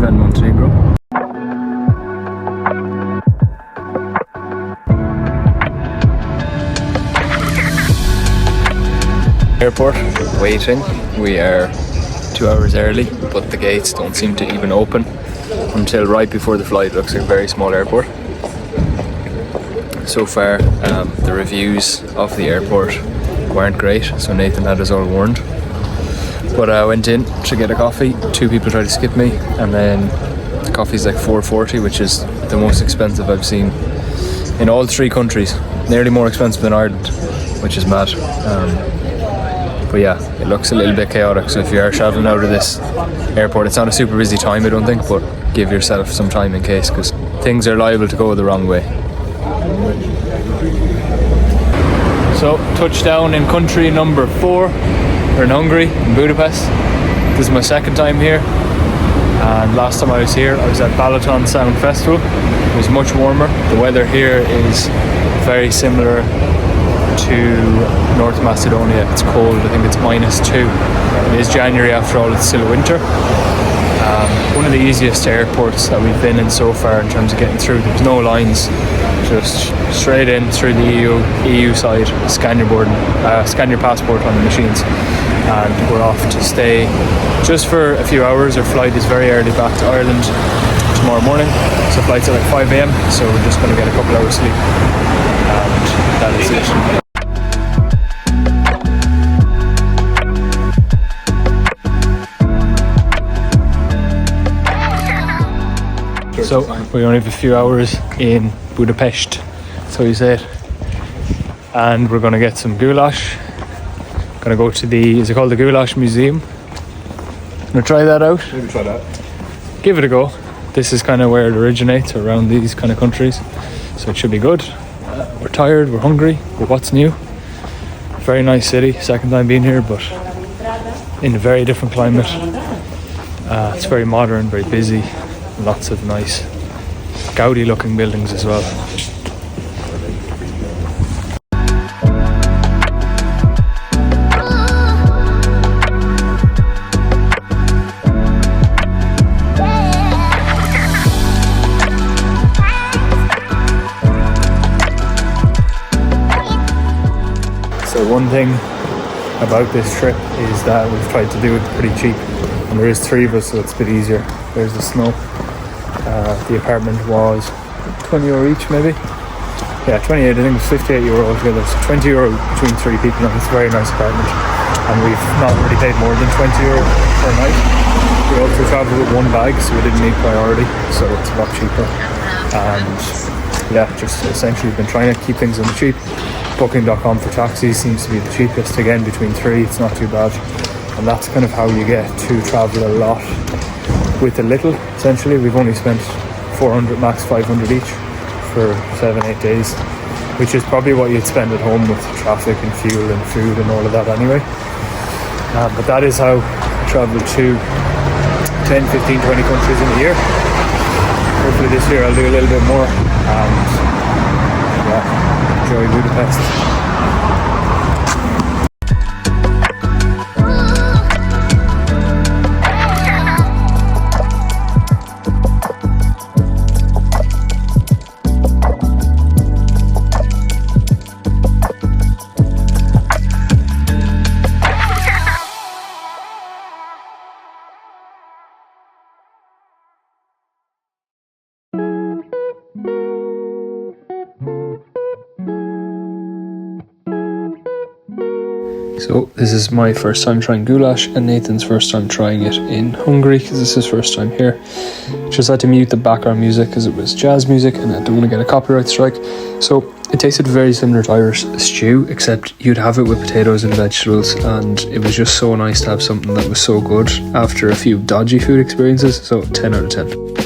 Van Montenegro. Airport, waiting. We are 2 hours early, but the gates don't seem to even open until right before the flight. It looks like a very small airport. So far, the reviews of the airport weren't great, so Nathan had us all warned. But I went in to get a coffee. 2 people tried to skip me, and then the coffee's like $4.40, which is the most expensive I've seen in all 3 countries. Nearly more expensive than Ireland, which is mad. But yeah, it looks a little bit chaotic, so if you are travelling out of this airport, it's not a super busy time, I don't think, but give yourself some time in case, because things are liable to go the wrong way. So, touchdown in country number 4. We're in Hungary, in Budapest. This is my second time here, and last time I was here I was at Balaton Sound Festival. It was much warmer. The weather here is very similar to North Macedonia. It's cold, I think it's -2. It is January after all, it's still winter. One of the easiest airports that we've been in so far in terms of getting through. There's no lines, just straight in through the EU side, scan your passport on the machines, and we're off to stay just for a few hours. Our flight is very early back to Ireland tomorrow morning, so flight's at like 5 a.m, so we're just going to get a couple hours sleep, and that is it. So we only have a few hours in Budapest, so you say it, and we're going to get some goulash. Going to go to the, is it called the Goulash Museum? Going to try that out. Maybe try that. Give it a go. This is kind of where it originates, around these kind of countries, so it should be good. We're tired, we're hungry, but what's new? Very nice city, second time being here, but in a very different climate. It's very modern, very busy. Lots of nice Gaudi looking buildings as well. So one thing about this trip is that we've tried to do it pretty cheap, and there is 3 of us, so it's a bit easier. There's the snow. The apartment was €20 each, maybe. Yeah, 28. I think it was €58 altogether. So €20 between 3 people, and it's a very nice apartment. And we've not really paid more than €20 per night. We also travelled with 1 bag, so we didn't need priority, so it's a lot cheaper. And yeah, just essentially been trying to keep things on the cheap. Booking.com for taxis seems to be the cheapest. Again, between 3, it's not too bad. And that's kind of how you get to travel a lot with a little. Essentially, we've only spent 400, max 500 each for 7-8 days, which is probably what you'd spend at home with traffic and fuel and food and all of that anyway. But that is how I travel to 10, 15, 20 countries in a year. Hopefully this year I'll do a little bit more, and yeah, enjoy Budapest. So this is my first time trying goulash, and Nathan's first time trying it in Hungary because this is his first time here. Just had to mute the background music because it was jazz music and I don't want to get a copyright strike. So it tasted very similar to Irish stew, except you'd have it with potatoes and vegetables, and it was just so nice to have something that was so good after a few dodgy food experiences. So 10 out of 10.